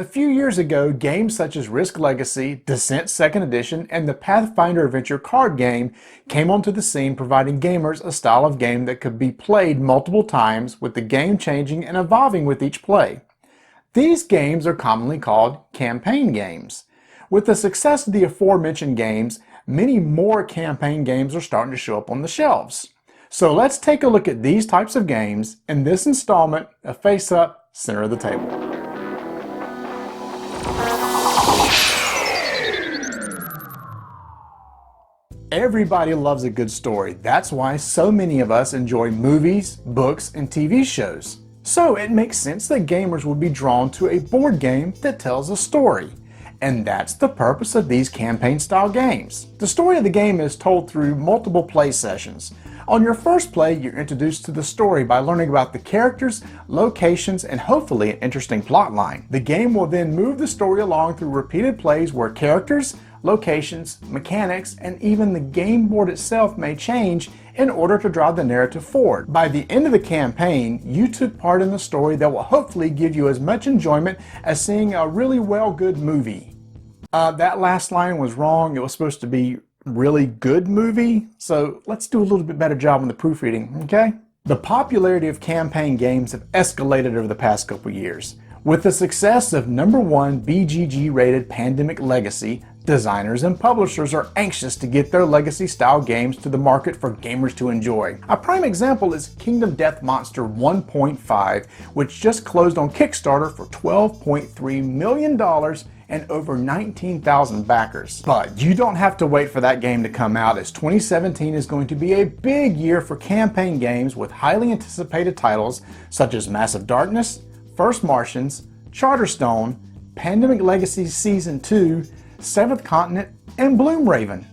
A few years ago, games such as Risk Legacy, Descent 2nd Edition, and the Pathfinder Adventure card game came onto the scene, providing gamers a style of game that could be played multiple times, with the game changing and evolving with each play. These games are commonly called campaign games. With the success of the aforementioned games, many more campaign games are starting to show up on the shelves. So let's take a look at these types of games in this installment of Face Up, Center of the Table. Everybody loves a good story. That's why so many of us enjoy movies, books, and TV shows. So it makes sense that gamers would be drawn to a board game that tells a story. And that's the purpose of these campaign-style games. The story of the game is told through multiple play sessions. On your first play, you're introduced to the story by learning about the characters, locations, and hopefully an interesting plot line. The game will then move the story along through repeated plays where characters, locations, mechanics, and even the game board itself may change in order to drive the narrative forward. By the end of the campaign, you took part in the story that will hopefully give you as much enjoyment as seeing a really good movie. That last line was wrong. It was supposed to be really good movie, so let's do a little bit better job on the proofreading, okay? The popularity of campaign games have escalated over the past couple years. With the success of #1 BGG rated Pandemic Legacy, designers and publishers are anxious to get their legacy-style games to the market for gamers to enjoy. A prime example is Kingdom Death Monster 1.5, which just closed on Kickstarter for $12.3 million and over 19,000 backers. But you don't have to wait for that game to come out, as 2017 is going to be a big year for campaign games with highly anticipated titles such as Massive Darkness, First Martians, Charterstone, Pandemic Legacy Season 2, Seventh Continent, and Bloomraven.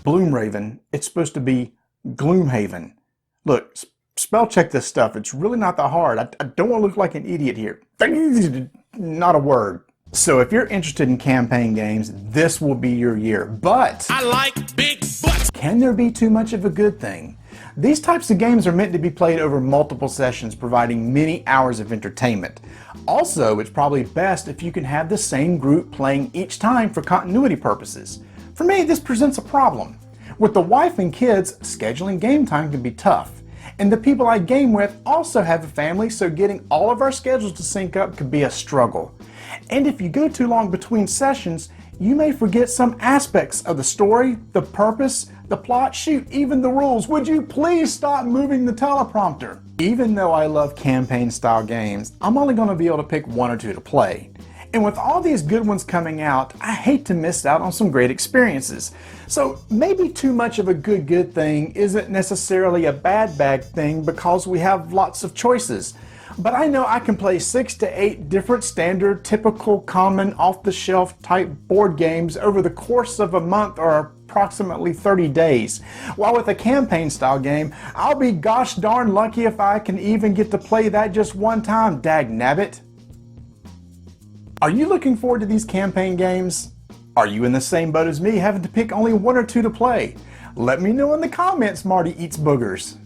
Bloomraven, it's supposed to be Gloomhaven. Look, spell check this stuff. It's really not that hard. I don't want to look like an idiot here. Not a word. So if you're interested in campaign games, this will be your year. But I like big butts. Can there be too much of a good thing? These types of games are meant to be played over multiple sessions, providing many hours of entertainment. Also, it's probably best if you can have the same group playing each time for continuity purposes. For me, this presents a problem. With the wife and kids, scheduling game time can be tough. And the people I game with also have a family, so getting all of our schedules to sync up could be a struggle. And if you go too long between sessions, you may forget some aspects of the story, the purpose, the plot, shoot, even the rules. Would you please stop moving the teleprompter? Even though I love campaign-style games, I'm only going to be able to pick one or two to play. And with all these good ones coming out, I hate to miss out on some great experiences. So maybe too much of a good thing isn't necessarily a bad thing because we have lots of choices. But I know I can play 6 to 8 different standard, typical, common, off-the-shelf type board games over the course of a month or approximately 30 days. While with a campaign-style game, I'll be gosh darn lucky if I can even get to play that just one time, dagnabbit. Are you looking forward to these campaign games? Are you in the same boat as me, having to pick only one or two to play? Let me know in the comments, Marty Eats Boogers.